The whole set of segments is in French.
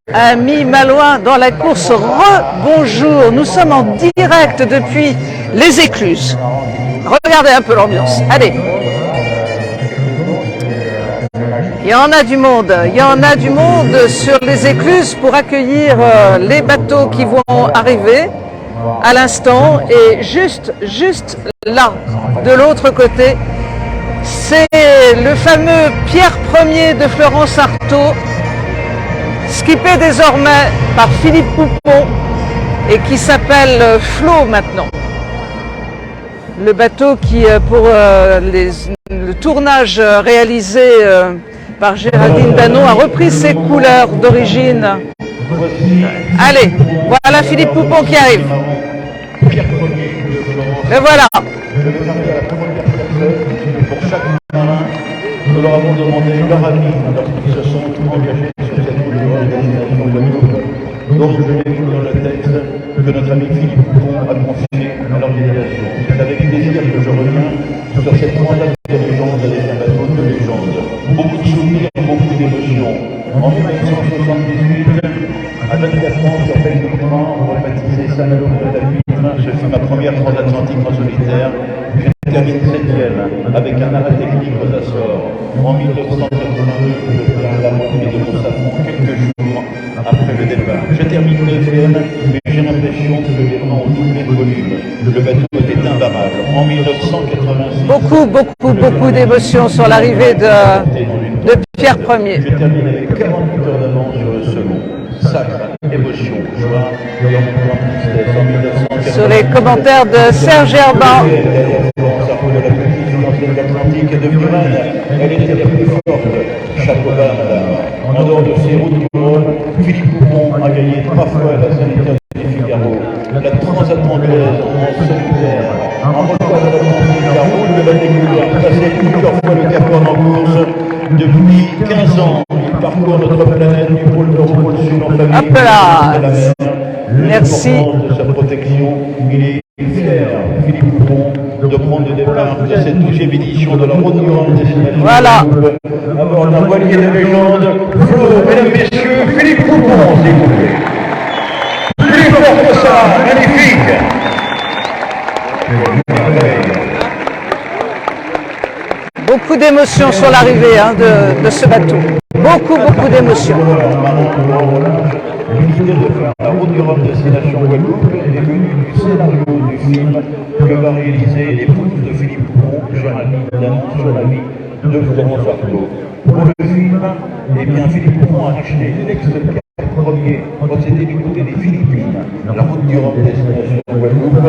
Amis malouins dans la course, bonjour, nous sommes en direct depuis les Écluses. Regardez un peu l'ambiance, allez. Il y en a du monde, sur les Écluses pour accueillir les bateaux qui vont arriver à l'instant. Et juste là, de l'autre côté, c'est le fameux Pierre Ier de Florence Artaud, skippé désormais par Philippe Poupon et qui s'appelle Flo maintenant. Le bateau qui, pour le tournage réalisé par Géraldine Danon, a repris ses couleurs d'origine. Allez, voilà Philippe Poupon qui arrive. Et voilà. Nous leur avons demandé leur avis lorsqu'ils se sont engagés sur cette route de destination Guadeloupe. Donc je l'ai vu dans le texte que notre ami Philippe Poupon a confié à l'organisation. C'est avec plaisir que je reviens sur cette grande de légende avec un bateau de légende. Beaucoup de souvenirs, beaucoup d'émotions. En 1978, à 24 ans, sur Pellegrin, on va baptiser Saint-Malo de la Ville. Je fais ma première transatlantique en solitaire. Je termine 7e avec un arrêt technique aux Açores. En 1982, je fais la montée de Mont-Safon quelques jours après le départ. Je termine 9e, mais j'ai l'impression que les vents ont doublé de volume. Le bateau était imbarrable. En 1986... Beaucoup d'émotions sur l'arrivée de Pierre Ier. Je termine avec 48 heures d'avance sur le second. Sacre, émotion, joie, et en même temps tristesse. En 1986... Sur les commentaires de Serge Herbin. L'Atlantique est devenue reine, elle était la plus forte. Chapeau bas, madame. En dehors de ces routes du monde, Philippe Poupon a gagné 3 fois la sanitaire du Figaro, la transatlantaise en solitaire, en record de l'Atlantique, la route de la découverte, passé plusieurs fois le Cap Horn en course. Depuis 15 ans, il parcourt notre planète du pôle nord au pôle sud en famille. Hop là. De la mer. Merci. De sa protection, il est fier, Philippe Poupon, de prendre le départ de cette 12e édition de la Route du Grand Destination. Voilà. À bord d'un voilier de légende, Flo, mesdames, messieurs, Philippe Poupon, s'il vous plaît. Plus fort que ça, magnifique. Beaucoup d'émotions sur l'arrivée de ce bateau. Beaucoup d'émotions. L'idée de faire la Route du Rhum destination Guadeloupe est venue du scénario du film que va réaliser l'épouse de Philippe Poupon, Géraldine Danon, sur la vie de Florence Artaud. Pour le film, eh bien, Philippe Poupon a acheté l'ex-Pierre Ier, procédé du côté des Philippines, la Route du Rhum destination Guadeloupe,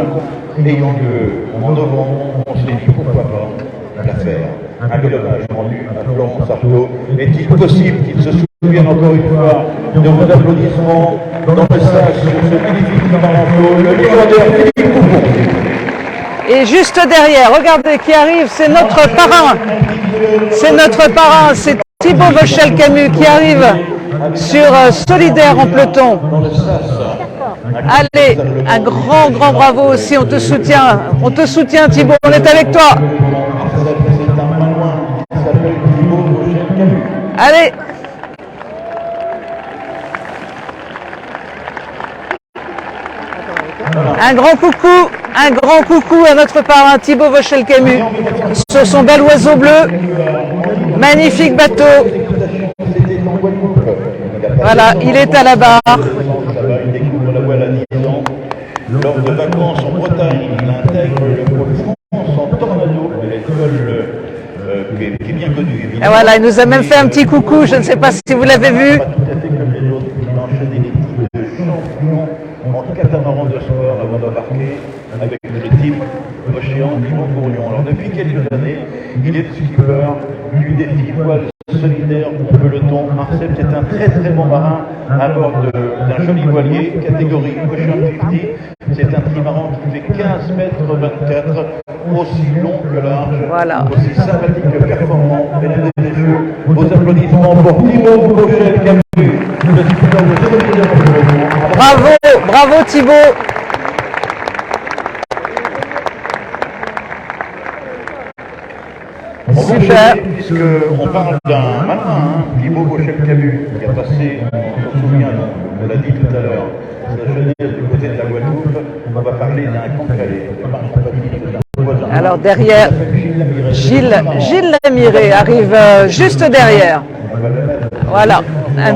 ayant lieu en novembre. On s'est dit pourquoi pas la faire. Un bel hommage rendu à Florence Artaud. Est-il possible qu'il se souvienne encore une fois de vos applaudissements dans le message sur ce magnifique Maranto, le légendaire Philippe Poupon. Et juste derrière, regardez qui arrive, c'est notre parrain. C'est Thibaut Vauchel-Camus qui arrive sur Solidaire en peloton. Allez, un grand bravo aussi, on te soutient Thibaut, on est avec toi. Allez. Un grand coucou à notre parrain Thibaut Vauchel-Camus sur son bel oiseau bleu. Magnifique bateau. Voilà, il est à la barre. Il découvre la voile à 10 ans. Lors de vacances en Bretagne, il intègre le pôle France en tornado de l'école qui est bien connue. Et voilà, il nous a même fait un petit coucou, je ne sais pas si vous l'avez vu. Pas tout à fait comme les autres, il enchaîne des titres de champion en catamaran de sport avant d'embarquer avec le team Océan Yvon Courlion. Alors depuis quelques années, il est skipper du défi voile solidaire au peloton. Marcel, c'est un très bon marin à bord d'un joli voilier, catégorie Ocean 50. C'est un trimaran qui fait 15 mètres 24, aussi long que large, Voilà. aussi sympathique que performant. Mesdames et messieurs, vos applaudissements pour Thibaut Vauchel-Camus, le skipper de solidaire au peloton. Bravo Thibaut. Super. Puisqu'on parle d'un marin, Thibaut Gauchet-Camus, qui a passé, on se souvient, on l'a dit tout à l'heure, sa jeunesse du côté de la Guadeloupe, on va parler d'un Cancalais, d'un voisin. Alors derrière, Gilles Lamiré arrive juste derrière. Voilà, un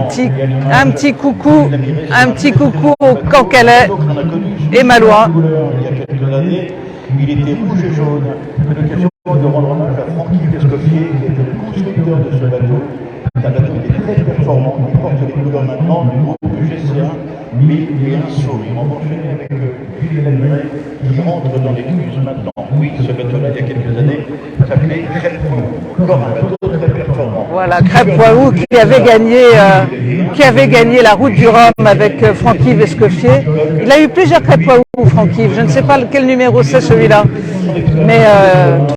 petit coucou au Cancalais et Malouin. Il y a quelques années, il était rouge et jaune. C'est l'occasion de rendre hommage à Francky Vescoffier, qui était le constructeur de ce bateau. C'est un bateau qui est très performant, qui porte les couleurs maintenant du groupe GC1, mais il y a un saut. On va enchaîner avec Gilles Lamiré, qui rentre dans l'écluse maintenant. Oui, ce bateau-là, il y a quelques années, s'appelait Crêpe Poiou. Encore un bateau très performant. Voilà, Crêpe Poiou qui avait gagné la route du Rhum avec Francky Vescoffier. Il a eu plusieurs Crêpe Poiou, Francky. Je ne sais pas quel numéro c'est celui-là. Mais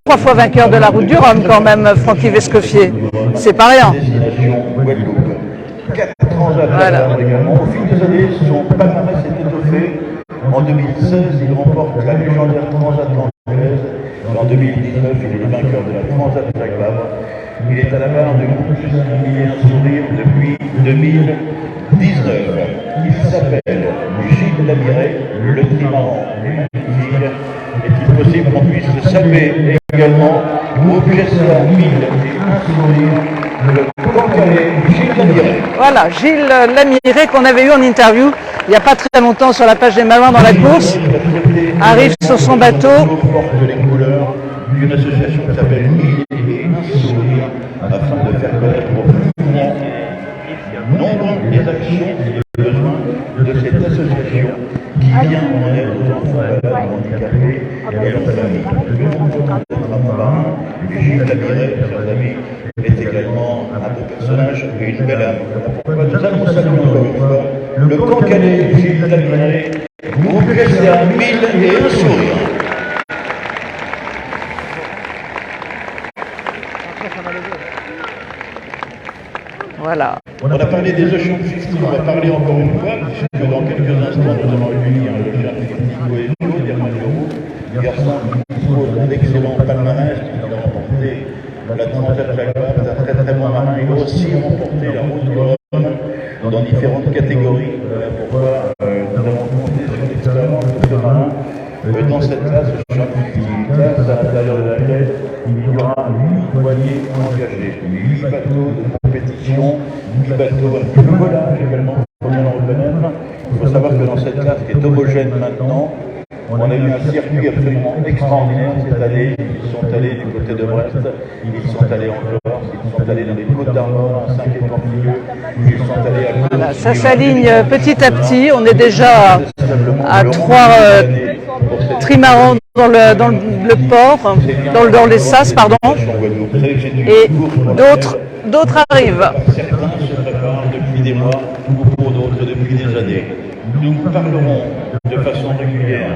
3 fois vainqueur de la route du Rhum quand même, Francky Vescoffier. C'est pas rien. Destination Guadeloupe. 4 transats également. Au fil des années, son palmarès s'est étoffé. En 2016, il remporte la légendaire Transat anglaise. En 2019, il est vainqueur de la Transat Zagreb. Il est à la barre du groupe Emilien Sourire depuis 2019. Il s'appelle Gilles Lamiré, le trimaran. Est-il possible qu'on puisse le saluer également? Groupe GCA 1000 et un sourire, le Cancalais Gilles Lamiré. Voilà, Gilles Lamiré qu'on avait eu en interview il n'y a pas très longtemps sur la page des Malouins dans la course, arrive sur son bateau. Porte les couleurs d'une association qui s'appelle 1000 et un sourire, afin de faire connaître au plus grand nombre les actions et les besoins de cette association qui vient en aide aux enfants malades, handicapés et à leurs familles. Le nom d'être un marin, Gilles Lamiré, chers amis, est également un beau personnage et une belle âme. Pourquoi nous allons saluer encore une fois le Cancalais Gilles Lamiré, groupe GCA 1000 et un sourire. Voilà. On a parlé des Ocean 50, on va parler encore une fois, puisque dans quelques instants nous allons accueillir l'Ocean 50 Coesio, Bernard Leroux, garçon qui dispose d'un excellent palmarès, qui a remporté la Transat Zagreb, c'est un très très bon marin. Il a aussi remporté la route du Rhum dans différentes catégories. Voilà pourquoi nous avons compté sur l'expérience de ce marin dans cette classe, une classe à l'intérieur de laquelle il y aura 8 voiliers engagés, 8 bateaux de compétition, 8 bateaux avec le volage également, pour bien le reconnaître. Il faut savoir que dans cette classe qui est homogène maintenant, on a eu un circuit absolument extraordinaire cette année. Ils sont allés du côté de Brest, ils sont allés en Corse, ils sont allés dans les Côtes d'Armor, à Saint-Quentin-Filieux, ils sont allés à Côte. Voilà, ça s'aligne petit à petit. On est déjà à 3 trimarans dans le port, dans les sas, pardon. Et d'autres arrivent. Certains se préparent depuis des mois, ou pour d'autres depuis des années. Nous parlerons de façon régulière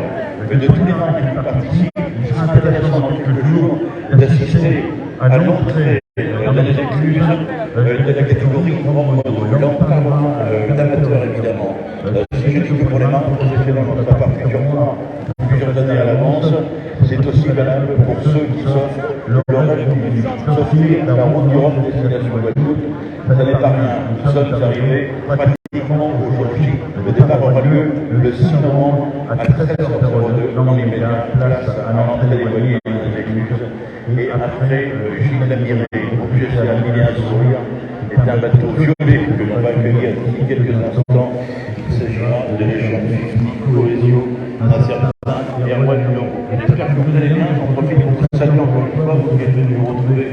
de tous les marins qui participent. Il sera intéressant dans quelques jours d'assister à l'entrée dans les écluses de la catégorie membre. Là, on parlera d'amateurs évidemment. Si je dis que pour les marins professionnels, on ne va pas plusieurs années à l'avance, c'est aussi valable pour ceux qui s'offrent le rêve d'une vie. S'offrir la route du Rhum destination Guadeloupe, ça n'est pas rien. Nous sommes arrivés pratiquement aujourd'hui. Le départ aura lieu le 6 novembre à 13h02 dans l'immédiat, place à l'entrée des voiliers et des écluses. Et après, Gilles Lamiré, au GCA 1000 et un sourire, est un bateau violet que l'on va accueillir d'ici quelques instants. Il s'agira de l'Ocean 50 Coesio, un certain Erwan Leroux. J'espère que vous allez bien. J'en profite pour vous saluer encore une fois. Vous êtes venus vous retrouver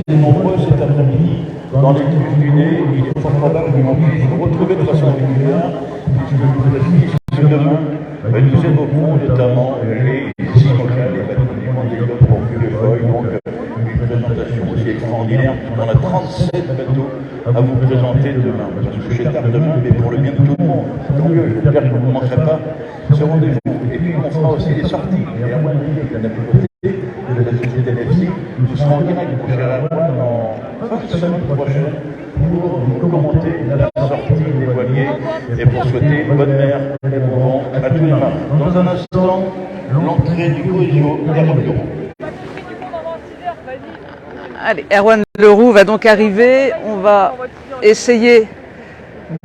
nombreux cet après-midi dans l'écluse du nez. Il est fort probable que l'on puisse vous retrouver de façon régulière, puisque je vous assure que demain, nous évoquerons notamment les IMOCA, les bâtiments des Côtes pour Culefoy. Donc, une présentation aussi extraordinaire. On a 37 bateaux à vous présenter demain. Parce que chez Tard demain, mais pour le bien de tout le monde. Tant mieux, j'espère que vous ne manquerez pas ce rendez-vous. Et puis, on fera aussi des sorties. Et à moi, avec la nouveauté de la société NFC, nous serons en direct, mon cher Erwan, en fin de semaine prochaine, pour vous commenter la sortie des voiliers et pour souhaiter bonne mer et bon vent à tous les marins. Dans un instant, l'entrée du Coesio d'Erwan Leroux. Pas de du monde avant 6 heures, vas-y. Allez, Erwan Leroux va donc arriver. On va essayer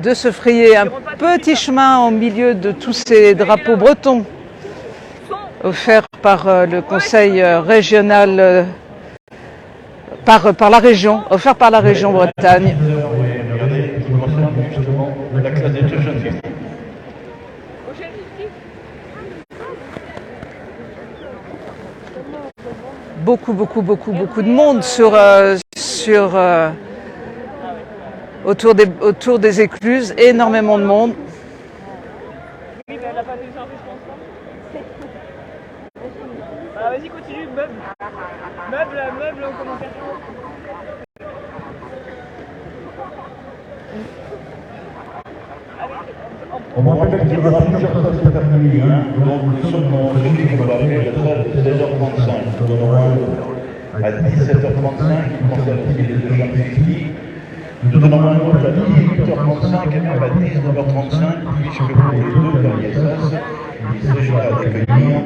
de se frayer un petit chemin au milieu de tous ces drapeaux bretons offerts par le conseil régional, par la région, offert par la région Bretagne. Regardez, qui concerne justement la classe des Ocean 50. Beaucoup de monde autour des écluses, énormément de monde. Oui, mais elle n'a pas téléchargé, je pense pas. Ah, vas-y, continue, meuble. Meuble au commentaire. On me rappelle qu'il y aura plusieurs salles cet après-midi, donc nous sommes dans ce qu'on va appeler la salle de 16h35. Nous en aurons à 17h35 qui concerne aussi les Ocean 50. Nous en aurons un autre à 18h35 et même à 19h35, puisque pour les deux derniers sas, il s'agira d'accueillir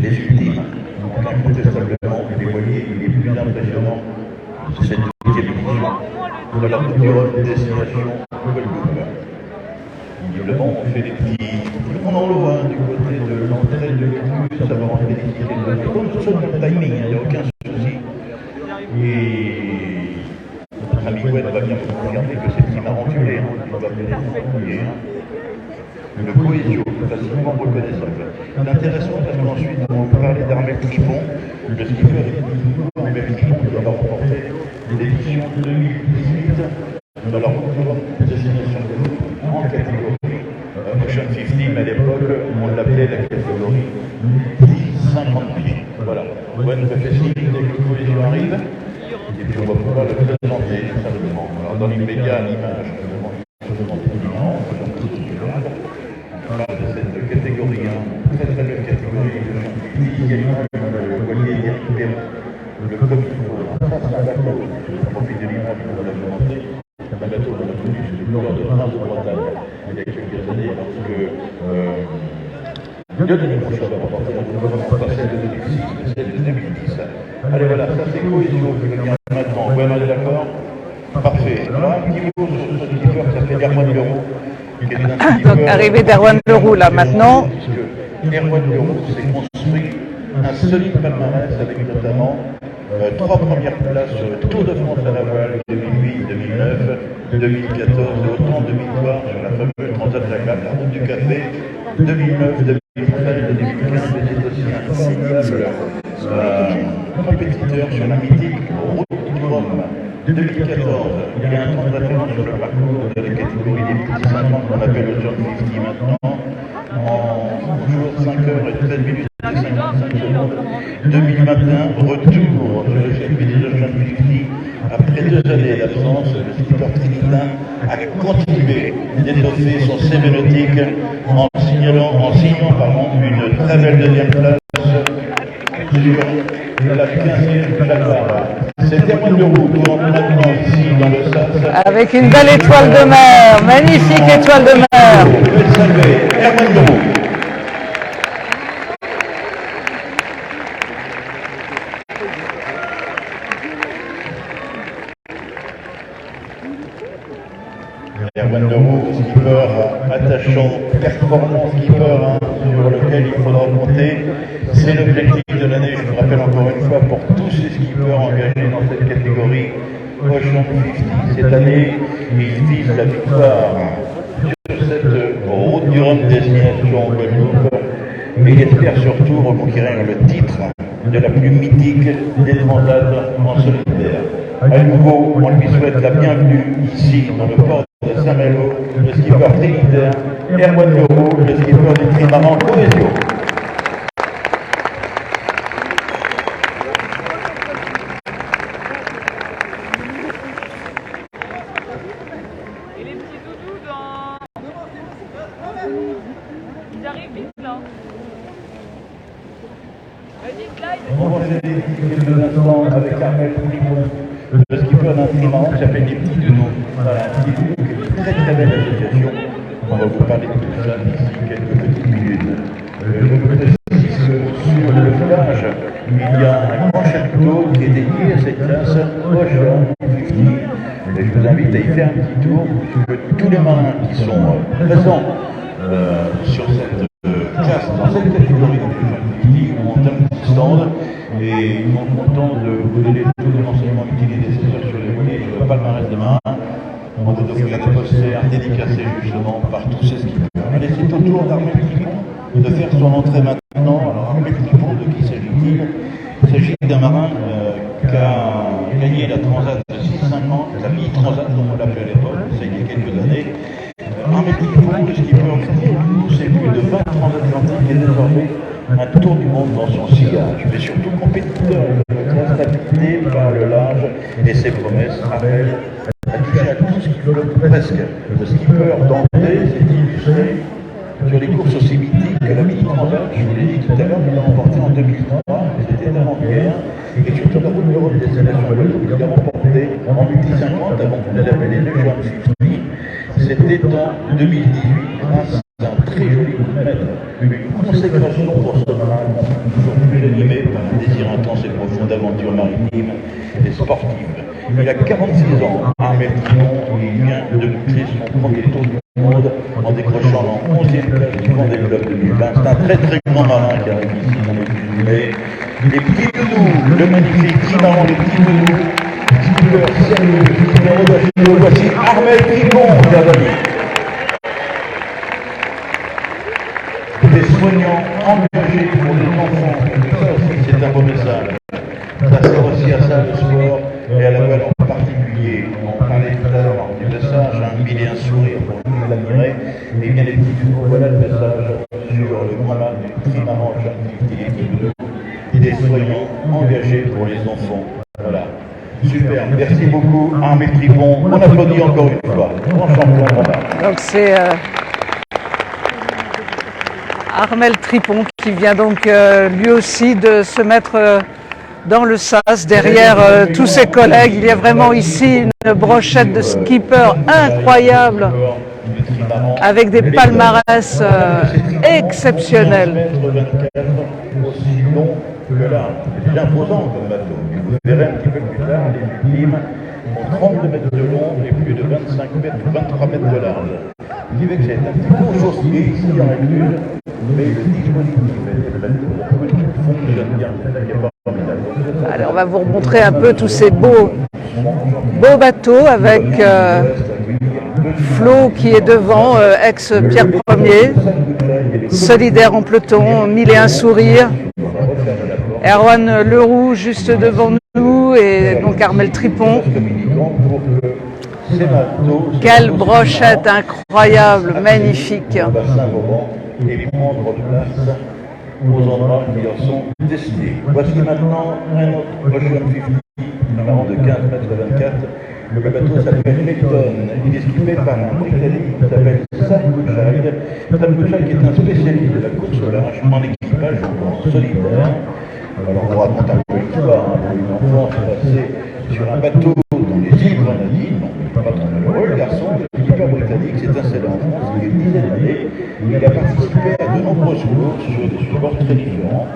les ultimes. Donc incontestablement, vous les voyez, il est plus impressionnant cette deuxième édition de la Coupe d'Europe destination Guadeloupe. Visiblement, on fait des petits. On en le voit du côté de l'entrée de l'écluse, ça va rentrer des tickets de la comme tout ça dans le timing, il n'y a aucun souci. Et notre ami Gwen va bien vous regarder que ces petits marrantulés, on va bien les le cohésio, facilement reconnaissable. C'est intéressant parce qu'ensuite, on va parler d'Armel Clipon, le skipper est toujours Armel Clipon qui va remporter l'édition 2018 de la destination de en catégorie Ocean 50, mais à l'époque, on l'appelait la catégorie 10-50 pieds. Voilà. Gwen me fait signe dès que le cohésio arrive, et puis on va pouvoir le présenter tout simplement. Alors, dans l'immédiat, l'image, je demande évidemment, voilà, de cette catégorie 1, très belle catégorie de Ocean 50. Il y a le voilier Yannick Perron, le Comico, ça c'est un bateau, je profite de l'image pour la commenter. C'est un bateau qu'on a connu sur les couleurs de France de Bretagne il y a quelques années, lorsque Denis Bouchard va remporter pas celle de 2006, mais celle de 2010. Allez, voilà, ça c'est cohésion qui va venir maintenant. Ouais, on est d'accord? Parfait. Alors, un petit mot sur ce skipper qui s'appelle Erwan Leroux. Donc, arrivée d'Erwan Leroux là maintenant. Erwan Leroux s'est construit un solide palmarès avec notamment 3 premières places sur le Tour de France à la voile 2008, 2009, 2014 et autant de victoires sur la fameuse Transat Jacques, la route du café 2009, 2013 et 2015. C'est aussi un formidable compétiteur sur la mythique route du Rhum. 2014, il y a un temps de référence sur le parcours de la catégorie des petits 50 qu'on appelle le Ocean 50 maintenant, en toujours 5 heures et 13 minutes et 55 secondes. 2021, retour sur le circuit des Ocean 50. Après 2 années d'absence, le skipper trinitain a continué d'étoffer son CV nautique en signant une très belle deuxième place sur la 15e Jaguar. C'est Erwan Leroux qui rentre maintenant ici dans le sas. Avec une belle étoile de mer, magnifique étoile de mer. Je vais saluer Erwan Leroux. Erwan Leroux, skipper attachant, performant skipper sur lequel il faudra compter. C'est l'objectif de l'année, je vous rappelle encore une fois, pour tous ces skippers engagés dans cette catégorie Ocean 50. Cette année, ils visent la victoire sur cette route du Rhum destination Guadeloupe. Et il espère surtout reconquérir le titre de la plus mythique des transats en solitaire. À nouveau, on lui souhaite la bienvenue ici dans le port de Saint-Malo, le skipper trinitaire Erwan Leroux, le skipper du trimaran Cohésio. Et les petits doudous dans... Ils arrivent vite là. Vas-y, slide. On va faire quelques instants avec Armel Clipon, le skipper d'un trimaran qui s'appelle les Petits Doudous. Voilà, un petit doudou qui est une très très belle association. On va vous parler de tout ça d'ici quelques petites minutes. Je vous précise que sur le village, il y a un grand chapiteau qui est dédié à cette classe petit tour, que tous les marins qui sont présents sur cette classe, dans cette catégorie de ont un petit stand et ils sont contents de vous donner tous les renseignements utilisés sur le palmarès de marins. On vous offrir des posters dédicacés justement par tous ces skippers. Allez, c'est au tour d'Armel Tripon de faire son entrée maintenant. Alors Armel Tripon, de qui s'agit-il? Il s'agit d'un marin qui a gagné la Transat de 650, la mi-Transat comme on l'appelait à l'époque, c'est il y a quelques années. Armel Tripon, le skipper qui c'est plus de 20 transatlantiques et désormais un tour du monde dans son sillage, mais surtout compétiteur de classe habité par le large et ses promesses. Armel a touché à tout ce qui flotte presque. Le skipper d'André s'est illustré sur les courses aussi mythiques que la mini-transat, je vous l'ai dit tout à l'heure, il l'a remporté en 2003, c'était avant-hier, et surtout la route d'Europe des Célestes Wallones, il l'a remporté en multi-50 avant qu'on ait appelé le Joan 50. C'était en 2018, grâce à un très joli coup de maître, une consécration pour ce marin, toujours plus animé par un désir intense et profond d'aventure maritime et sportive. Il a 46 ans, Armel Tripon, il vient de boucler son premier tour du monde en décrochant en 11e place du Vendée Globe 2020. C'est un très très grand marin qui arrive ici dans les petits doudous, le magnifique trimaran des petits doudous, skipper sérieux, skipper audacieux, voici Armel Tripon, bienvenue. Des soignants engagés pour les enfants, ça aussi c'est un beau message. Ça sert aussi à ça, le sport, et à la voile en particulier. On parlait tout à l'heure du message, un mille et un sourire pour nous l'admirer. Et bien les petits tours, voilà le message sur le grand lac du trimaran et des soignants engagés pour les enfants. Voilà. Super, merci beaucoup Armel Tripon. On applaudit encore une fois. Grand champion, voilà. Donc c'est Armel Tripon qui vient donc lui aussi de se mettre dans le sas derrière tous ses collègues. Il y a vraiment ici une brochette de skippers incroyable avec des palmarès exceptionnels. Aussi long que large, c'est imposant comme bateau. Vous verrez un petit peu plus tard, les victimes ont 32 mètres de long et plus de 25 mètres, 23 mètres de large. Ce qui fait que c'est un petit peu chaussé ici en altitude, mais le dispositif et le bateau fonctionne bien. Alors on va vous remontrer un peu tous ces beaux bateaux avec Flo qui est devant, ex-Pierre Ier, solidaire en peloton, mille et un sourires. Erwan Leroux juste devant nous et donc Armel Tripon. Quelle brochette incroyable, magnifique. Et les prendre place aux endroits qui leur sont destinés. Voici maintenant un autre Ocean 50, numéro de 15 mètres 24. Le bateau s'appelle Milton. Il est skippé par un Britannique qui s'appelle Sam Goodchild. Sam Goodchild qui est un spécialiste de la course au large en équipage en solitaire. Alors on raconte un peu l'histoire pour une enfance passée sur un bateau dans les îles Grenadines. Pas trop malheureux, le garçon, le skipper britannique, s'est installé en France il y a une dizaine d'années. Il a participé à de nombreuses courses sur des supports très différents.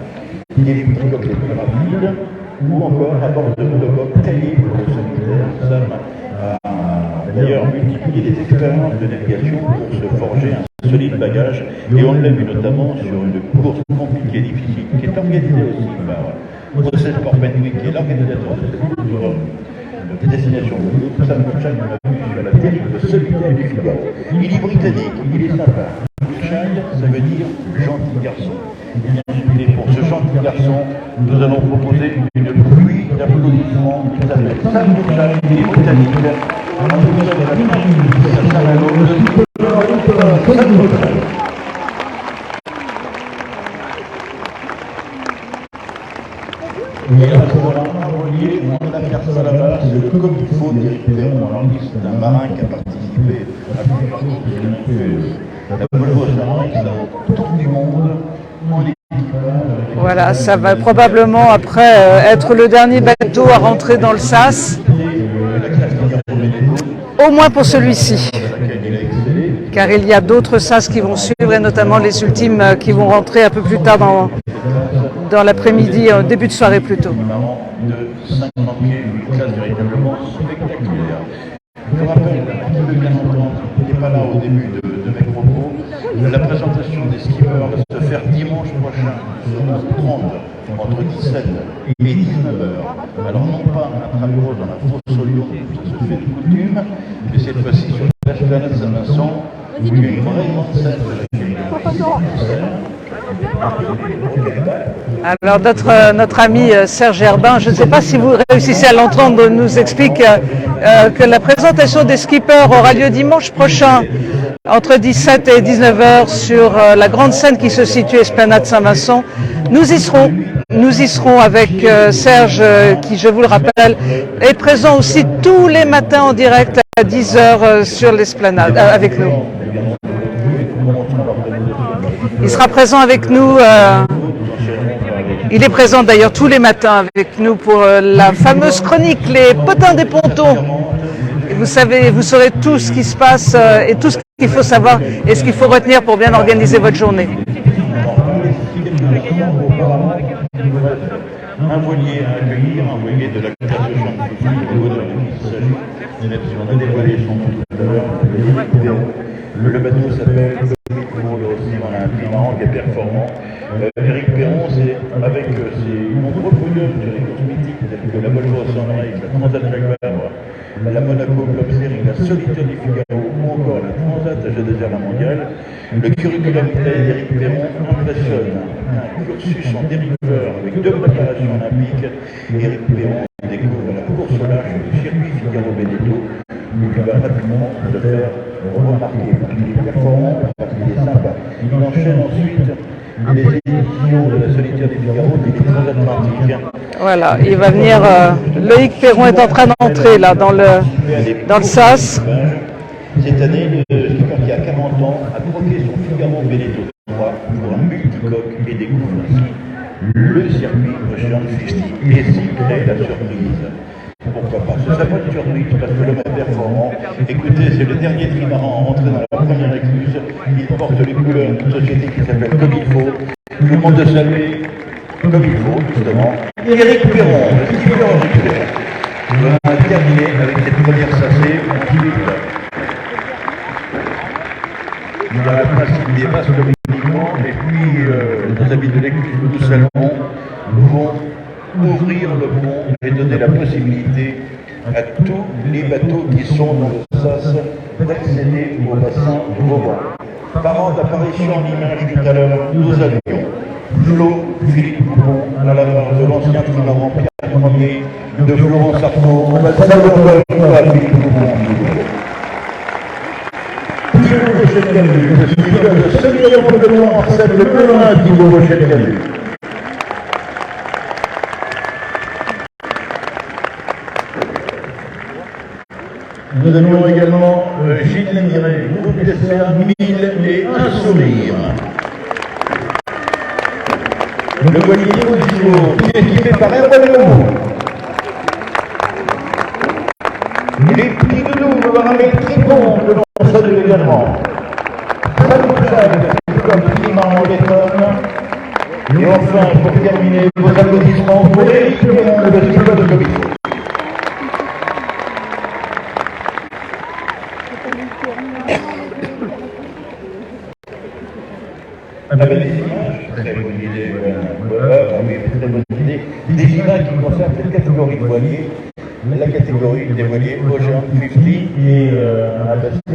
Il y a des petits coques les plus rapides, ou encore à bord de monocoques taillés pour le solitaire. Sam a d'ailleurs multiplié les expériences de navigation pour se forger un solide bagage, et on l'a vu notamment sur une course compliquée, difficile, qui est organisée aussi par Process Sport Penwick, qui est l'organisateur de cette course. Des destinations de Sam Goodchild, on l'a vu sur la terrible solitaire du Figaro. Il est britannique, il est sympa. Goodchild, ça veut dire gentil garçon. Et pour ce gentil garçon, nous allons proposer une pluie d'applaudissements qui s'appelle Sam Goodchild, il est britannique. On a besoin de la Sam Goodchild. Et là, on a personne là-bas, c'est le comme il faut d'Éric Perron. Alors, c'est un marin qui a participé à plusieurs courses. Il a fait la Volvo Ocean Race, la Tour du Monde, en équipage. Voilà, ça va probablement après être le dernier bateau à rentrer dans le sas. Au moins pour celui-ci. Car il y a d'autres sas qui vont suivre et notamment les ultimes qui vont rentrer un peu plus tard dans l'après-midi, début de soirée plutôt. De 50 pieds, une classe véritablement spectaculaire. Je rappelle début de mes propos, la présentation des skippers va se faire dimanche prochain, sur 11h30, entre 17 et 19h. Alors non pas intramuros dans la fosse au lion, ça se fait de coutume, mais cette fois-ci sur l'esplanade Saint-Vincent, où il y a une vraie grande scène de la Alors notre ami Serge Herbin, je ne sais pas si vous réussissez à l'entendre, nous explique que la présentation des skippers aura lieu dimanche prochain entre 17 et 19h sur la grande scène qui se situe à Esplanade Saint-Vincent. Nous y serons avec Serge qui, je vous le rappelle, est présent aussi tous les matins en direct à 10h sur l'Esplanade avec nous. Il sera présent avec nous, il est présent d'ailleurs tous les matins avec nous pour la fameuse chronique Les Potins des Pontons. Et vous saurez tout ce qui se passe et tout ce qu'il faut savoir et ce qu'il faut retenir pour bien organiser votre journée. Un voilier à accueillir, un voilier de la classe scientifique au niveau de qui s'agit, même si on a dévoilé son nom tout à l'heure, le bateau s'appelle Éric Perron, aussi on a un trimaran qui est performant. Éric Perron, c'est avec ses nombreux podiums sur les courses mythiques telles que la Volvo Sunrise, la Transat Jacques Vabre, la Monaco Club Series, la Solitaire du Figaro ou encore la Transat G2R La Mondiale. Le curriculum vitae d'Éric Perron impressionne. Un cursus en dériveur avec 2 préparations olympiques. Éric Perron découvre la course au large du circuit Figaro-Benedetto, où il va rapidement se faire remarquer. Il est performant parce qu'il est sympa. Il enchaîne ensuite les éditions de la Solitaire des Figaro et des Transatlantiques. Voilà, il va venir. Loïc Perron est en train d'entrer là dans le sas. Cette année, le skipper qui a 40 ans a troqué son Figaro Benedetto 3 pour un multicoque et découvre ainsi le circuit Ocean 50 et s'y crée la surprise. Pourquoi pas? Ce serait pas une surprise parce que l'homme est performant. Écoutez, c'est le dernier trimaran à rentrer dans la première écluse. Il porte les couleurs d'une société qui s'appelle Comme il faut. Tout le monde de saluer comme il faut, justement. Éric Perron, le skipper Éric Perron. On va terminer avec cette première sacée. Ensuite, il y a le principe des vastes uniquement, et puis nos amis de l'écluse que nous saluons vont ouvrir le pont et donner la possibilité à tous les bateaux qui sont dans le sas d'accéder au bassin de Vauban. Parlant d'apparition en image tout à l'heure, nous avions Flo Philippe Coupon, à la barre de l'ancien trimaran Pierre Ier, de Florence Arnaud. On va saluer Philippe Coupon. Thibaut Rocher-Camus, le skipper de semi-remblement en scène le plus loin, Thibaut Rocher-Camus. Nous avions également Gilles Lémiret, groupe SCA 1000 et un sourire. Le voilier Niveau, qui est équipé par Hervé Lemoux. Les petits doudous, le maramé Tripon, que l'on salue également. Salut Jacques, comme trimaran Letton. Et enfin, pour terminer, vos applaudissements pour Éric Perron, le skipper de Comité. Avec des images, très bonne idée, très bonne idée, des images qui concernent cette catégorie de voiliers, la catégorie des voiliers Ocean 50 et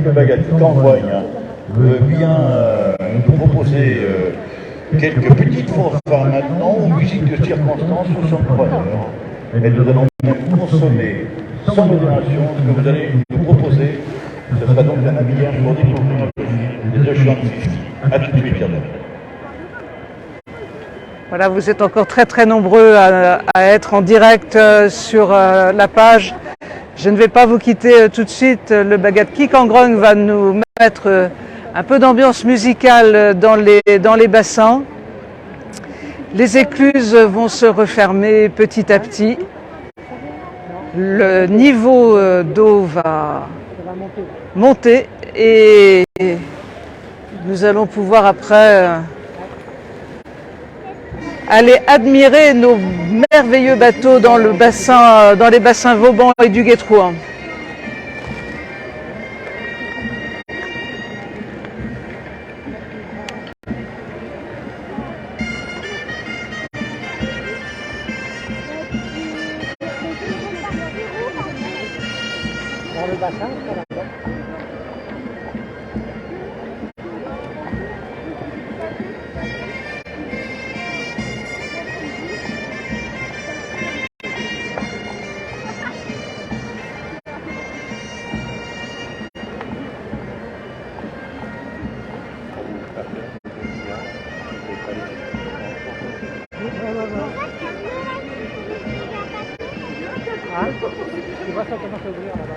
le Bagatti Cambrogne vient nous proposer quelques petites fanfares maintenant, ou musique de circonstance ou son preneur. Et nous allons même consommer sans modération ce que vous allez nous proposer. Ce sera donc un habillage pour découvrir les Ocean 50. A tout de suite, Yann. Voilà, vous êtes encore très nombreux à être en direct sur la page. Je ne vais pas vous quitter tout de suite. Le Bagatti Cambrogne va nous mettre un peu d'ambiance musicale dans les bassins. Les écluses vont se refermer petit à petit. Le niveau d'eau va monter et nous allons pouvoir après aller admirer nos merveilleux bateaux dans les bassins Vauban et du Guétrouan. Tu vois ça comment s'ouvrir là-bas.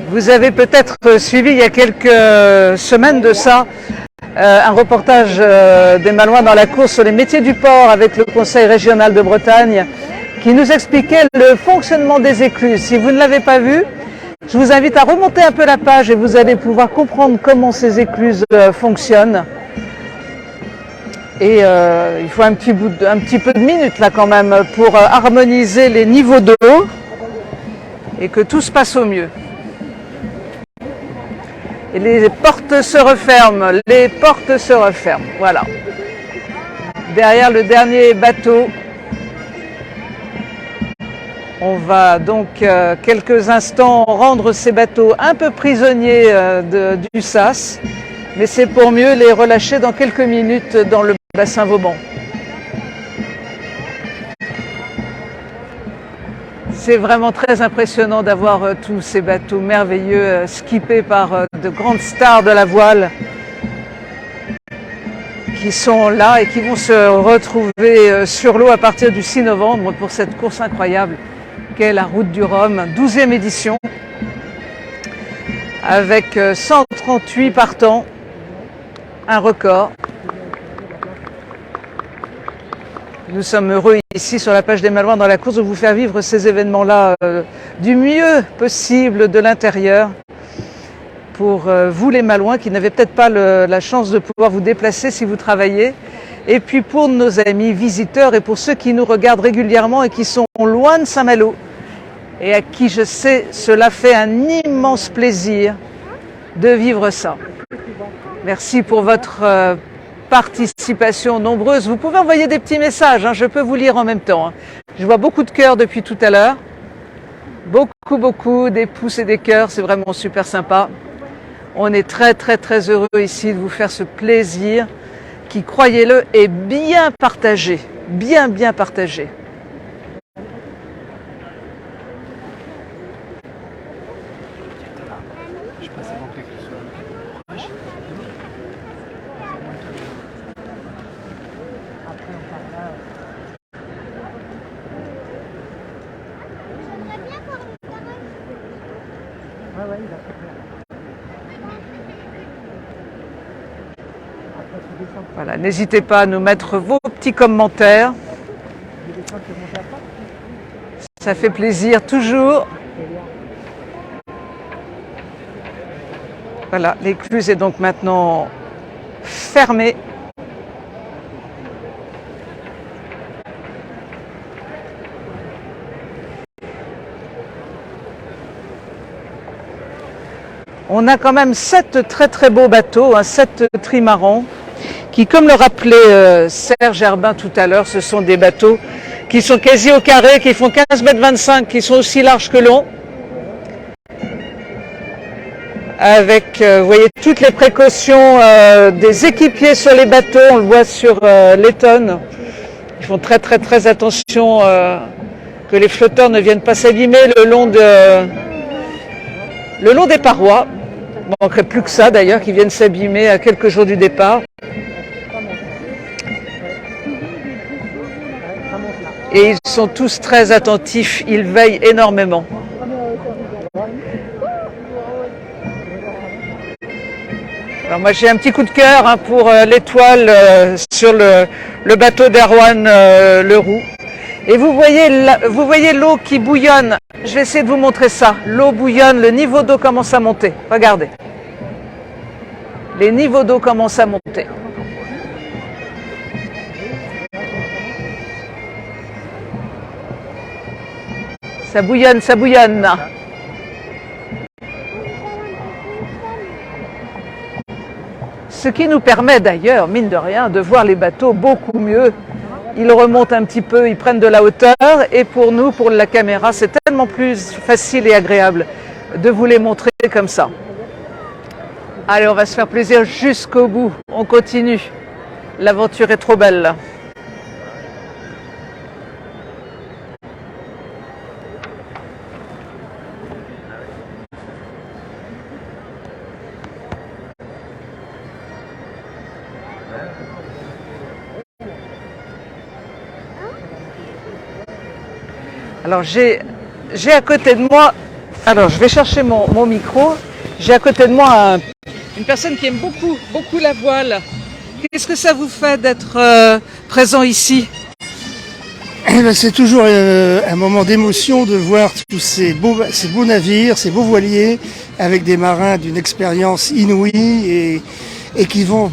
Vous avez peut-être suivi il y a quelques semaines de ça un reportage des Malouins dans la course sur les métiers du port avec le Conseil régional de Bretagne qui nous expliquait le fonctionnement des écluses. Si vous ne l'avez pas vu, je vous invite à remonter un peu la page et vous allez pouvoir comprendre comment ces écluses fonctionnent. Et il faut un petit peu de minutes là quand même pour harmoniser les niveaux d'eau et que tout se passe au mieux. Et les portes se referment, voilà. Derrière le dernier bateau, on va donc quelques instants rendre ces bateaux un peu prisonniers du sas, mais c'est pour mieux les relâcher dans quelques minutes dans le bassin Vauban. C'est vraiment très impressionnant d'avoir tous ces bateaux merveilleux skippés par de grandes stars de la voile qui sont là et qui vont se retrouver sur l'eau à partir du 6 novembre pour cette course incroyable qu'est la Route du Rhum, 12e édition, avec 138 partants, un record. Nous sommes heureux ici sur la page des Malouins dans la course de vous faire vivre ces événements-là du mieux possible de l'intérieur pour vous les Malouins qui n'avez peut-être pas la chance de pouvoir vous déplacer si vous travaillez, et puis pour nos amis visiteurs et pour ceux qui nous regardent régulièrement et qui sont loin de Saint-Malo et à qui je sais cela fait un immense plaisir de vivre ça. Merci pour votre participation nombreuse. Vous pouvez envoyer des petits messages, je peux vous lire en même temps. Je vois beaucoup de cœurs depuis tout à l'heure. Beaucoup, des pouces et des cœurs, c'est vraiment super sympa. On est très heureux ici de vous faire ce plaisir qui, croyez-le, est bien partagé, bien partagé. Voilà, n'hésitez pas à nous mettre vos petits commentaires. Ça fait plaisir toujours. Voilà, l'écluse est donc maintenant fermée. On a quand même 7 très beaux bateaux, 7 trimarans, qui, comme le rappelait Serge Herbin tout à l'heure, ce sont des bateaux qui sont quasi au carré, qui font 15,25 m, qui sont aussi larges que longs. Avec, vous voyez, toutes les précautions des équipiers sur les bateaux, on le voit sur l'Eton. Ils font très attention que les flotteurs ne viennent pas s'abîmer le long des parois. Il ne manquerait plus que ça d'ailleurs, qu'ils viennent s'abîmer à quelques jours du départ. Et ils sont tous très attentifs, ils veillent énormément. Alors moi j'ai un petit coup de cœur pour l'étoile sur le bateau d'Erwan Leroux. Et vous voyez l'eau qui bouillonne. Je vais essayer de vous montrer ça. L'eau bouillonne, le niveau d'eau commence à monter. Regardez. Les niveaux d'eau commencent à monter. Ça bouillonne, ça bouillonne. Ce qui nous permet d'ailleurs, mine de rien, de voir les bateaux beaucoup mieux. Ils remontent un petit peu, ils prennent de la hauteur et pour nous, pour la caméra, c'est tellement plus facile et agréable de vous les montrer comme ça. Allez, on va se faire plaisir jusqu'au bout. On continue. L'aventure est trop belle. Alors j'ai à côté de moi, alors je vais chercher mon micro, j'ai à côté de moi une personne qui aime beaucoup la voile. Qu'est-ce que ça vous fait d'être présent ici? Eh ben, c'est toujours un moment d'émotion de voir tous ces beaux navires, ces beaux voiliers, avec des marins d'une expérience inouïe et qui vont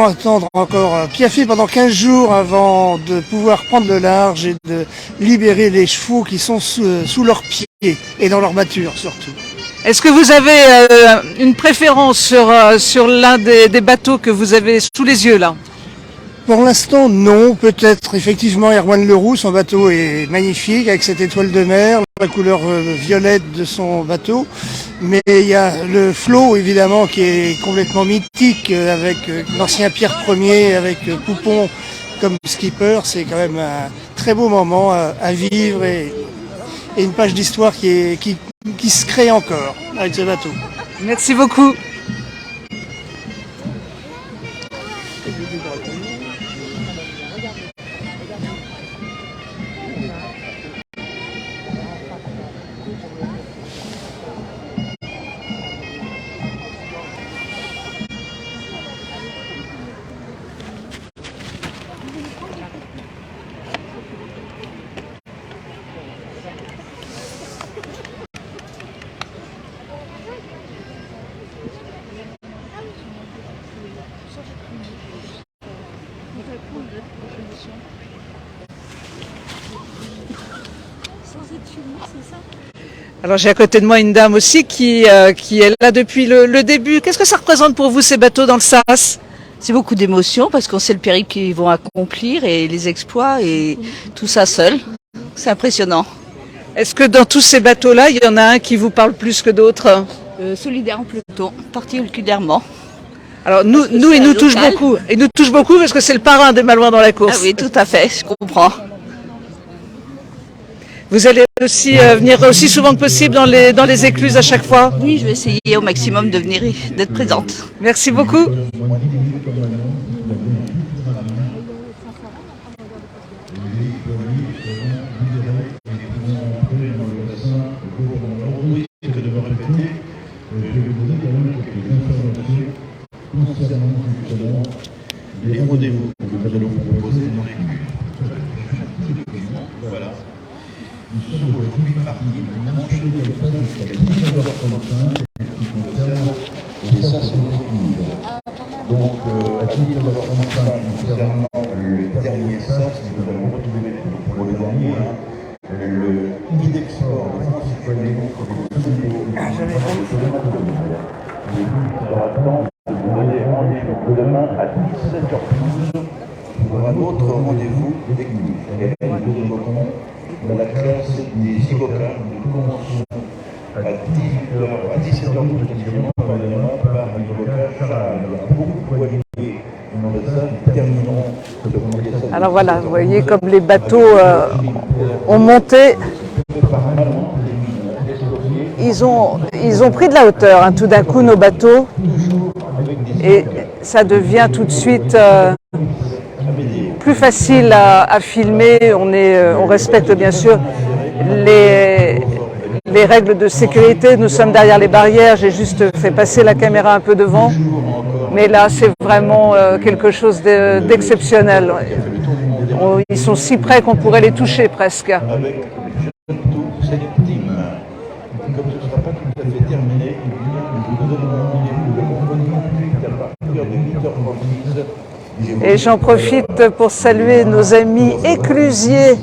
attendre encore piaffer pendant 15 jours avant de pouvoir prendre le large et de libérer les chevaux qui sont sous leurs pieds et dans leur mâture surtout. Est-ce que vous avez une préférence sur l'un des bateaux que vous avez sous les yeux là? Pour l'instant, non. Peut-être effectivement Erwan Leroux, son bateau est magnifique avec cette étoile de mer, la couleur violette de son bateau. Mais il y a le Flot évidemment qui est complètement mythique avec l'ancien Pierre Ier, avec Poupon comme skipper. C'est quand même un très beau moment à vivre et une page d'histoire qui se crée encore avec ce bateau. Merci beaucoup. Alors j'ai à côté de moi une dame aussi qui est là depuis le début. Qu'est-ce que ça représente pour vous ces bateaux dans le Sas? C'est beaucoup d'émotions parce qu'on sait le périple qu'ils vont accomplir et les exploits et tout ça seul. C'est impressionnant. Est-ce que dans tous ces bateaux-là, il y en a un qui vous parle plus que d'autres? Solidaire en peloton, particulièrement. Alors nous il nous touche beaucoup. Il nous touche beaucoup parce que c'est le parrain des Malouins dans la course. Ah oui, tout à fait, je comprends. Vous allez aussi venir aussi souvent que possible dans les écluses à chaque fois? Oui, je vais essayer au maximum de venir, d'être présente. Merci beaucoup. Les rendez-vous que nous allons vous proposer dans les voilà. Nous sommes aujourd'hui partis enchaîner le pas jusqu'à 19h35 qui concerne les sas équilibres. Donc à 19h35 concernant le dernier sas, nous allons retrouver pour le dernier le Idexport de France Citoyenne pour les sociétés et il sera temps de vous donner rendez-vous demain à 17h12 pour un autre rendez-vous technique. Et nous évoquons dans la classe des IVOCA. Nous commençons à 17h12 précisément par l'IVOCA Charles. Il y a beaucoup de voiliers dans le salle qui termineront ce premier salle. Alors voilà, vous voyez comme les bateaux ont monté. Ils ont pris de la hauteur, hein, tout d'un coup, nos bateaux. Et ça devient tout de suite plus facile à filmer. On respecte bien sûr les règles de sécurité. Nous sommes derrière les barrières. J'ai juste fait passer la caméra un peu devant. Mais là, c'est vraiment quelque chose d'exceptionnel. Ils sont si près qu'on pourrait les toucher presque. Avec cette team, comme ce ne sera pas tout à fait terminé, nous vous donnons rendez-vous le vendredi 28 à partir de 8h30. Et j'en profite pour saluer nos amis éclusiers,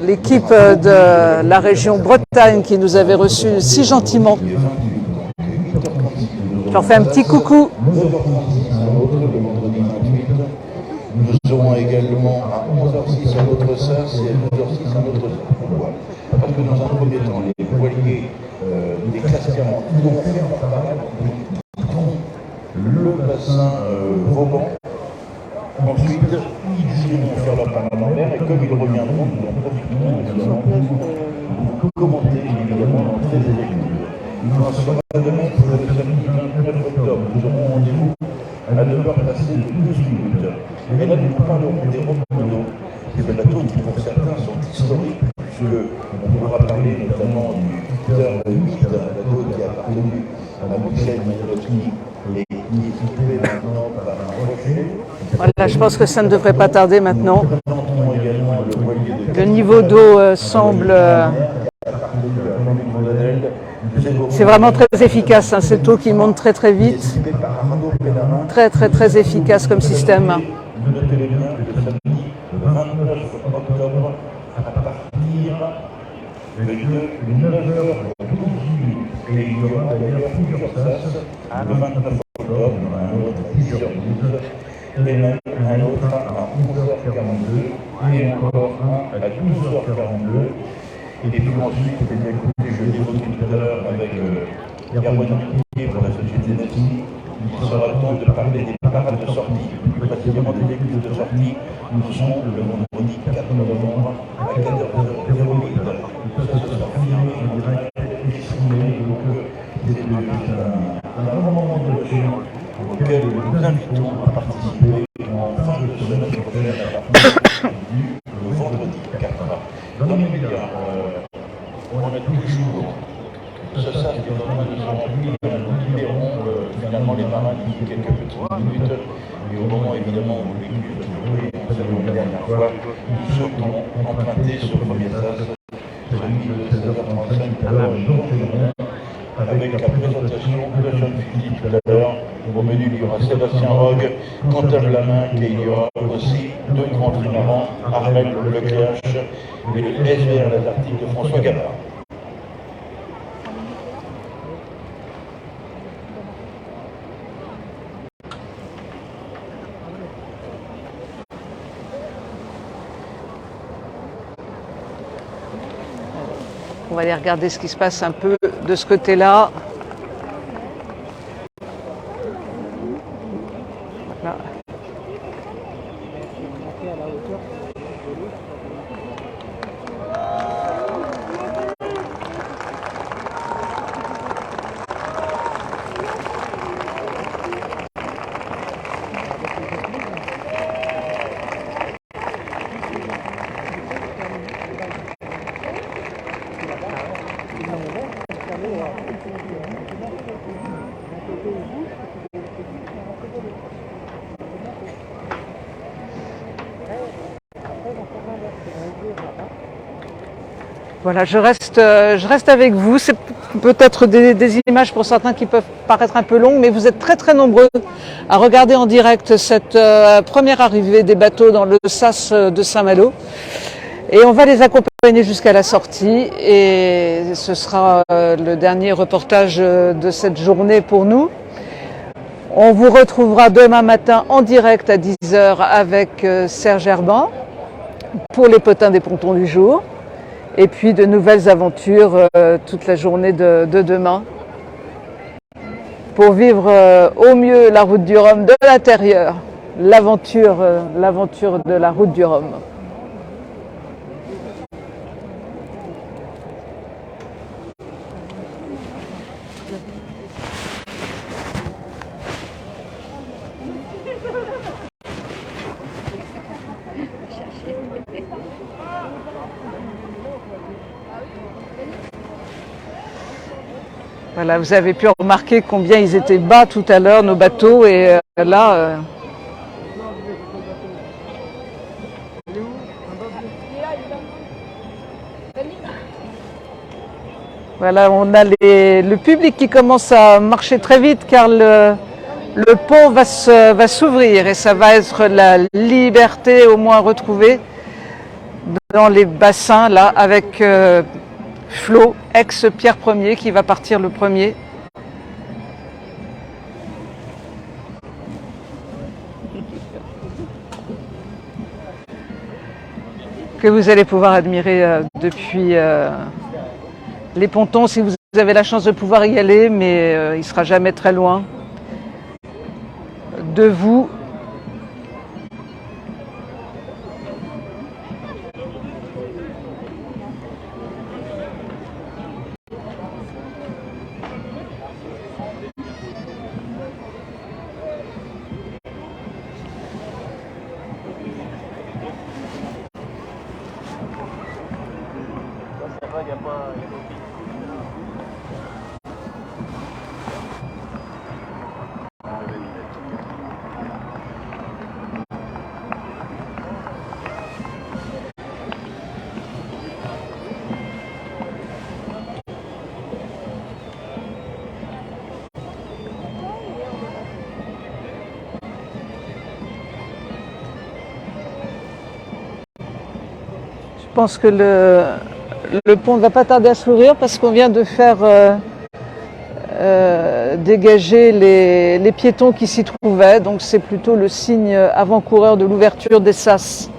l'équipe de la région Bretagne qui nous avait reçus si gentiment. Je leur fais un petit coucou. 9h36 un autre, le vendredi 28. Nous aurons également à 11h06 un autre sas et à 12h06 un autre sas. Pourquoi? Parce que dans un premier temps, les voiliers des classes 40 vont faire leur parade, le bassin Vauban. Ensuite, ils iront faire leur parade en mer et comme ils reviendront, nous en profiterons évidemment pour commenter évidemment l'entrée des équipes. Il en sera de même pour le samedi 29 octobre. Nous aurons rendez-vous à 9h passées de 12 minutes. Et là, nous parlerons des robots, des bateaux qui pour certains sont historiques, puisqu'on pourra parler notamment du Peter 8, un bateau qui a appartenu à Michel Magnolowski et qui est équipé maintenant par un rocher. Voilà, je pense que ça ne devrait pas tarder maintenant. Nous présenterons également le voilier de Le niveau d'eau semble... c'est vraiment très efficace, hein, cette eau qui monte très très vite. Très très très efficace comme système. Notez bien que le samedi 29 octobre, à partir de 9h12 et il y aura d'ailleurs plusieurs sas. Le 29 octobre, il y en a un autre à 10h12 et même un autre à 11h42 et encore un à 12h42. Et puis ensuite, eh bien, écoutez, je l'ai évoqué tout à l'heure avec Erwan Piquet pour la société Nati. Il sera temps de parler des parades de sortie, plus précisément des églises de sortie. Nous serons le vendredi 4 novembre à 14h08. Ça se sera filmé en direct et streamé. Donc, c'est un grand moment de film auquel nous invitons à participer en fin de semaine prochaine à partir du vendredi 4. Dans les médias, on a toujours ce sas qui est en train de se remplir. Nous libérons finalement les marins d'ici quelques petites minutes. Et au moment évidemment où l'équipe va jouer, nous savons la dernière fois, nous souhaitons emprunter ce premier sas, celui de 16h35. Alors nous enchaînerons avec la présentation de John Philippe tout à l'heure. Au menu, il y aura Sébastien Rogue, Quentin Laminck et il y aura aussi deux grands trimarans, Armel Lecléache et le SVR l'Antarctique de François Gabard. On va aller regarder ce qui se passe un peu de ce côté-là. Voilà. Voilà, je reste avec vous. C'est peut-être des images pour certains qui peuvent paraître un peu longues, mais vous êtes très très nombreux à regarder en direct cette première arrivée des bateaux dans le sas de Saint-Malo. Et on va les accompagner jusqu'à la sortie. Et ce sera le dernier reportage de cette journée pour nous. On vous retrouvera demain matin en direct à 10h avec Serge Herban pour les potins des pontons du jour. Et puis de nouvelles aventures toute la journée de demain pour vivre au mieux la route du Rhum de l'intérieur, l'aventure de la route du Rhum. Voilà, vous avez pu remarquer combien ils étaient bas tout à l'heure, nos bateaux, et là... Voilà, on a le public qui commence à marcher très vite car le pont va s'ouvrir et ça va être la liberté au moins retrouvée dans les bassins là avec Flo, ex-Pierre Ier qui va partir le premier. que vous allez pouvoir admirer depuis les pontons si vous avez la chance de pouvoir y aller, mais il ne sera jamais très loin de vous. Je pense que le pont ne va pas tarder à s'ouvrir parce qu'on vient de faire dégager les piétons qui s'y trouvaient. Donc c'est plutôt le signe avant-coureur de l'ouverture des sas.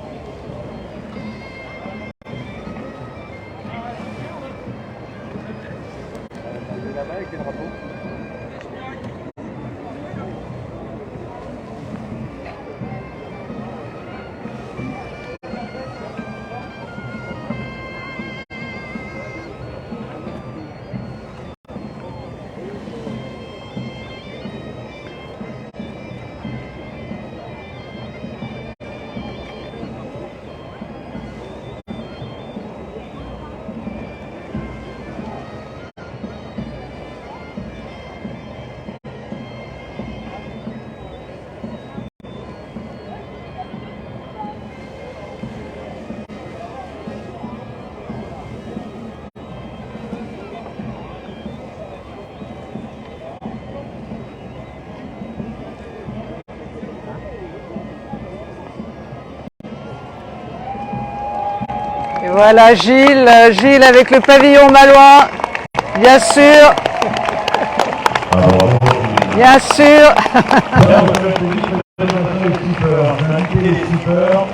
Et voilà Gilles avec le pavillon malouin, bien sûr. Bien sûr. Les skippers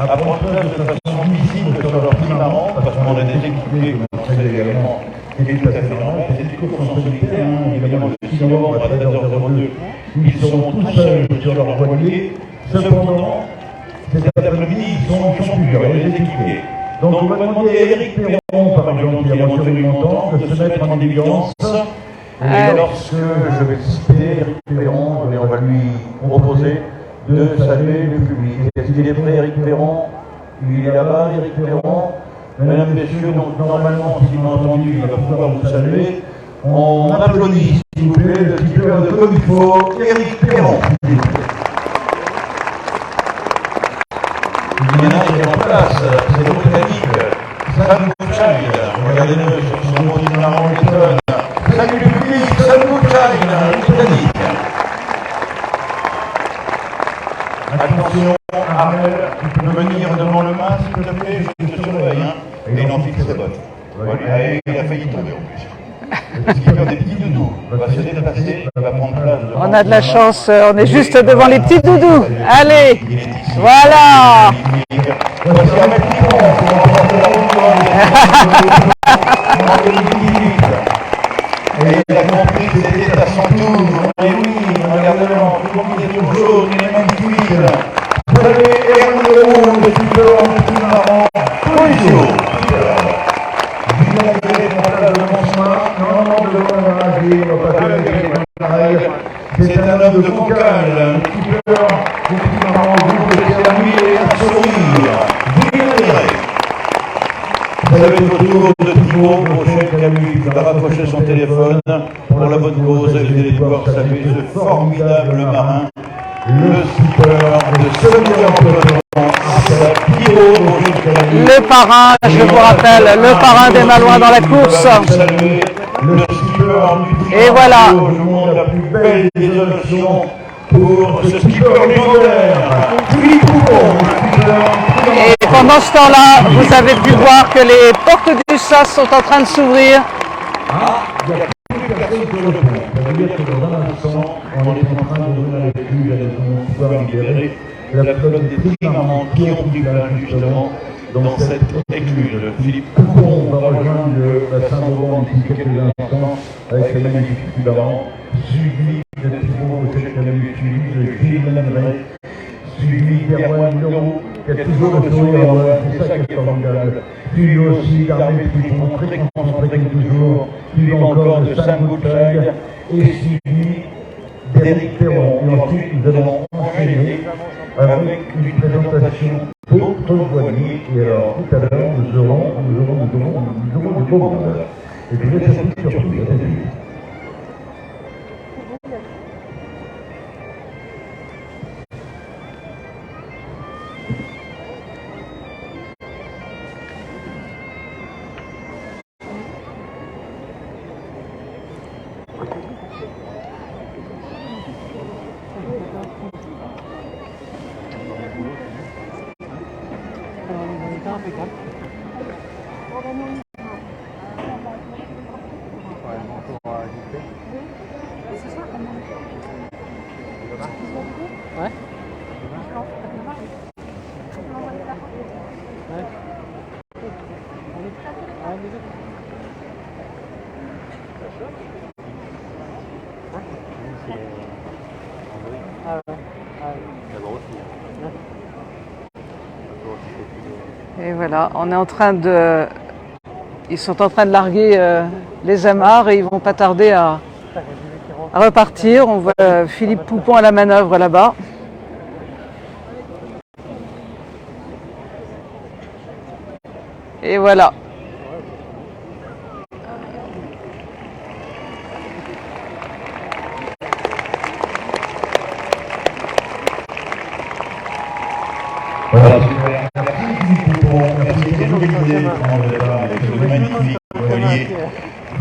à prendre place de façon visible sur leur trimaran, parce qu'on a des équipiers, très également, qui est tout à fait normal. C'est une course en solitaire, évidemment, le 6 novembre à 13h02, ils seront tout seuls sur leur voilier. Cependant, cet après-midi, ils sont plusieurs, il y a des équipiers. Donc on va demander à Éric Perron, par exemple, qui a aventuré longtemps, de se mettre en évidence. Et lorsque je vais citer Éric Perron, on va lui proposer de saluer le public. Est-ce qu'il est prêt, Éric Perron? Il est là-bas, Éric Perron. Mesdames, Messieurs, donc normalement, s'il m'a entendu, il va pouvoir vous saluer. On applaudit, s'il vous plaît, le skipper de comme il faut, Éric Perron. Il y en a qui est en place, c'est le Britannique, Sam Child. Regardez-le sur son mot de Marron Wilson. Salut le public, Sam Child, le Britannique. Attention, Armel, tu peux venir devant le mât, s'il te plaît, je te surveille, hein. Et il en fixe ses bottes. Voilà, il a failli tomber en plus. Le skipper des petits doudous va se déplacer, va prendre place. On a de la chance, on est juste devant les petits doudous. Allez, voilà. Voici Armel Picon, qui va remporter la route en 2018. Et il a compris que c'était à son tour. Et oui, regardez-le, une combinaison jaune, il est magnifique. Vous avez Hermano, le skipper en dessous marrant, Polizio. Julien Aguirre est en place de mon chemin. Non, de loin, Aguirre, on va pas faire c'est un homme de Cancale, le skipper, le petit marrant, vous, c'est à lui et un sourire. Julien Aguirre. Vous avez le tour de Thibaut Brochet qui a lui qui va rapprocher son téléphone pour la bonne cause. Vous allez pouvoir saluer ce formidable marin, le skipper de Saumur-en-Peloton, Thibaut Brochet. Le parrain, je vous rappelle, le parrain des Malouins dans la course. Saluer le skipper et voilà. Je vous montre la plus belle des options pour ce skipper légendaire, Philippe Poupon, le skipper. Et pendant ce temps-là, vous avez pu voir que les portes du SAS sont en train de s'ouvrir. Ah, il n'y a plus personne sur le pont. Ça veut dire que dans un instant, on est en train d'ouvrir les flux, elles vont pouvoir libérer la flotte des trimamans qui ont pris place justement dans cette écluse. Philippe Poupon va rejoindre le bassin d'Auban d'ici quelques instants avec les magnifiques trimarans, suivi de Thibaut Auchet-Camus, suivi de Gilles Langré, suivi d'Erwan Leroux, qui a toujours le sourire, c'est ça qui est formidable. Suivi aussi d'Armée Tripon, très concentré comme toujours, suivi encore de Sam Goodchild et suivi d'Éric Perron. Et ensuite, nous allons enchaîner avec une présentation d'autres voiliers. Et alors, tout à l'heure, nous aurons du beau monde. Et puis, laisse un peu surprise. Et voilà, on est en train de... Ils sont en train de larguer les amarres et ils vont pas tarder à repartir. On voit Philippe Poupon à la manœuvre là-bas. Et voilà. Voilà, super. Merci Philippe Poupon, merci de nous guider dans le départ avec ce magnifique voilier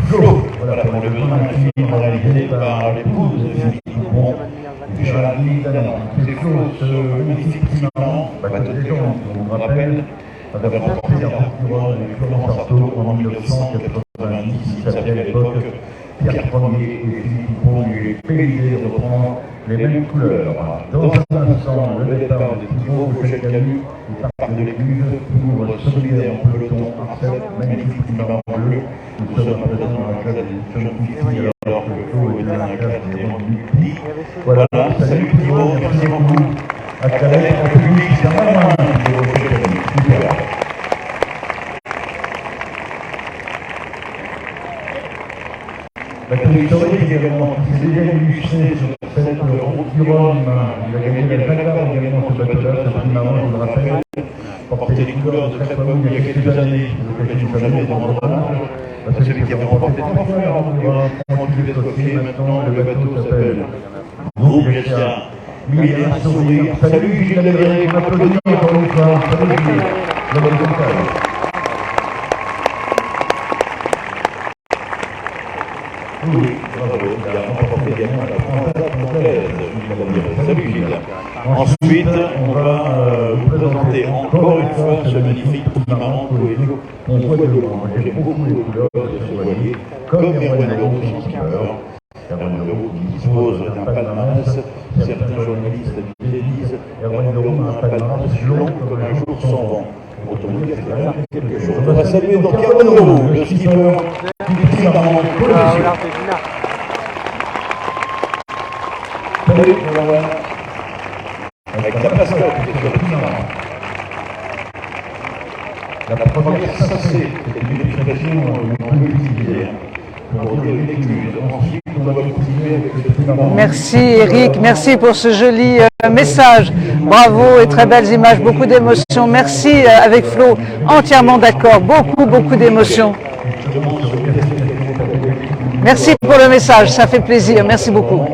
Flo. Voilà, pour le besoin d'un film réalisé par l'épouse de Philippe Poupon, et Géraldine Danan. C'est Flo, ce magnifique trimaran, bateau de légende, on vous rappelle, avait remporté la couronne avec Florence Artaud en 1990. Il s'appelait à l'époque Pierre Ier et Philippe Poupon lui est payé de reprendre les mêmes couleurs. Dans un instant, le départ de Thibaut Auchet-Camus du parc de l'Écluse pour solidaire en peloton Arcel, magnifique trimaran bleu. Nous sommes présents dans la classe des jeunes filles alors que Flo est dans la classe des rendus. Voilà, salut Thibaut, merci beaucoup. À Calais, en public, c'est un malin, Thibaut Auchet-Camus. Super. La historique également, qui s'est déjà illustré sur cette route du Rhum. Il a gagné la Jacques Vabre également ce bateau-là, ce trimaran, je vous le rappelle, portait les couleurs de Crépaume il y a quelques années, l'occasion jamais de rendre hommage à celui qui avait remporté 3 fois la route du Rhum, tranquille et coquet. Maintenant, le bateau s'appelle Groupe Gessia. Lui, il a un sourire. Salut Gilles Allégret, on applaudit encore une fois. Salut Gilles, le bon contact. Oui, bravo, il a remporté également la Transat française. Salut Gilles. Ensuite, on va vous présenter encore une fois ce magnifique trimaran Coelho. On voit de loin, j'aime beaucoup les couleurs de ce voilier, comme Erwan Leroux, son skipper. Erwan Leroux qui dispose d'un palmarès. Certains journalistes disent Erwan Leroux a un palmarès long comme un jour sans vent. Autant dire qu'il y a quelque chose. On va saluer donc Erwan Leroux, le skipper du trimaran Coelho. Salut, Erwan. Avec la mascotte qui est sur le trimaran. La première sacée, c'était une expression qu'on peut utiliser pour dire une écluse. Ensuite, on va continuer avec ce trimaran. Merci Eric, merci pour ce joli message. Bravo et très belles images, beaucoup d'émotions. Merci avec Flo, entièrement d'accord, beaucoup d'émotions. Merci pour le message, ça fait plaisir, merci beaucoup.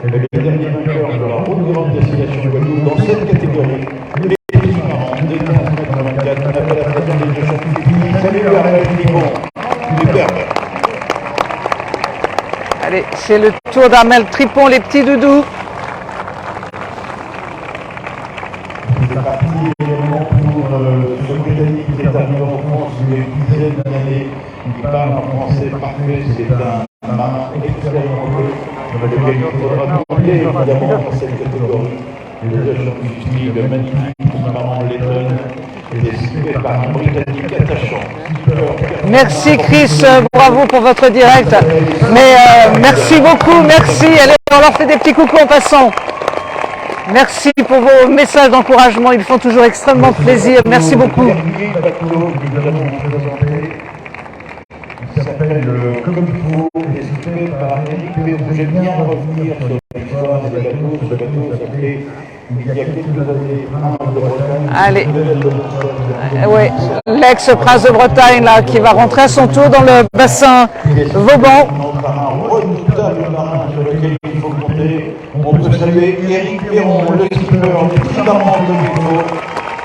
Le dernier vainqueur de la route grande destination Guadeloupe dans cette catégorie, les trimarans de 1984, on appelle la présence des deux champions. Salut Armel Tripon, superbe. Allez, c'est le tour d'Armel Tripon, les petits doudous. C'est parti également pour ce Britannique qui est arrivé en France il y a une dizaine d'années. Il parle en français parfait, c'est un expérimenté dans lequel il faudra compter évidemment dans cette catégorie les agents multiples magnifiques qui Maman Letton et ciblés par un Britannique attachant. Merci Chris, bravo pour votre direct. Mais merci beaucoup, merci. Allez, on leur fait des petits coucous en passant. Merci pour vos messages d'encouragement, ils font toujours extrêmement plaisir. Merci beaucoup. Le dernier bateau que nous allons vous présenter, il s'appelle Comme il faut, et c'est fait par Éric Pérou. J'aime bien revenir sur l'histoire des bateaux. Ce bateau s'appelait, il y a quelques années, Prince de Bretagne. Allez. Oui, l'ex-prince de Bretagne là, qui va rentrer à son tour dans le bassin Vauban. Un redoutable marin sur lequel il faut compter. On peut saluer Éric Perron, le skipper du petit marin de Vauban,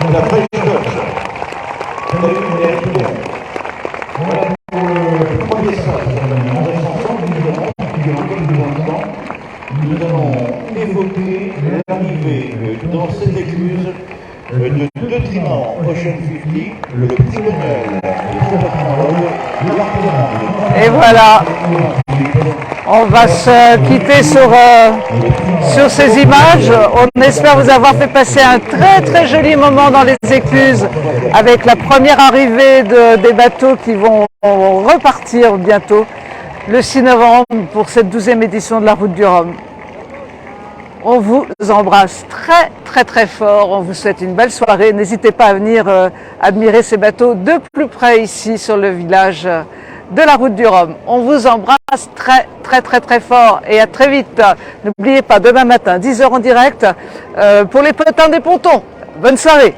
de la French Touch. Salut Éric Perron. Voilà pour le premier stage. On reste ensemble, nous allons évoquer l'arrivée dans cette écluse de deux trimarans Ocean 50, le Petit Bonheur et le l'artisanat. Et voilà, on va se quitter sur ces images. On espère vous avoir fait passer un très joli moment dans les écluses avec la première arrivée des bateaux qui vont repartir bientôt le 6 novembre pour cette 12e édition de la Route du Rhum. On vous embrasse très fort, on vous souhaite une belle soirée. N'hésitez pas à venir admirer ces bateaux de plus près ici sur le village de la Route du Rhum. On vous embrasse très fort et à très vite. N'oubliez pas, demain matin, 10 h en direct pour les potins des pontons. Bonne soirée.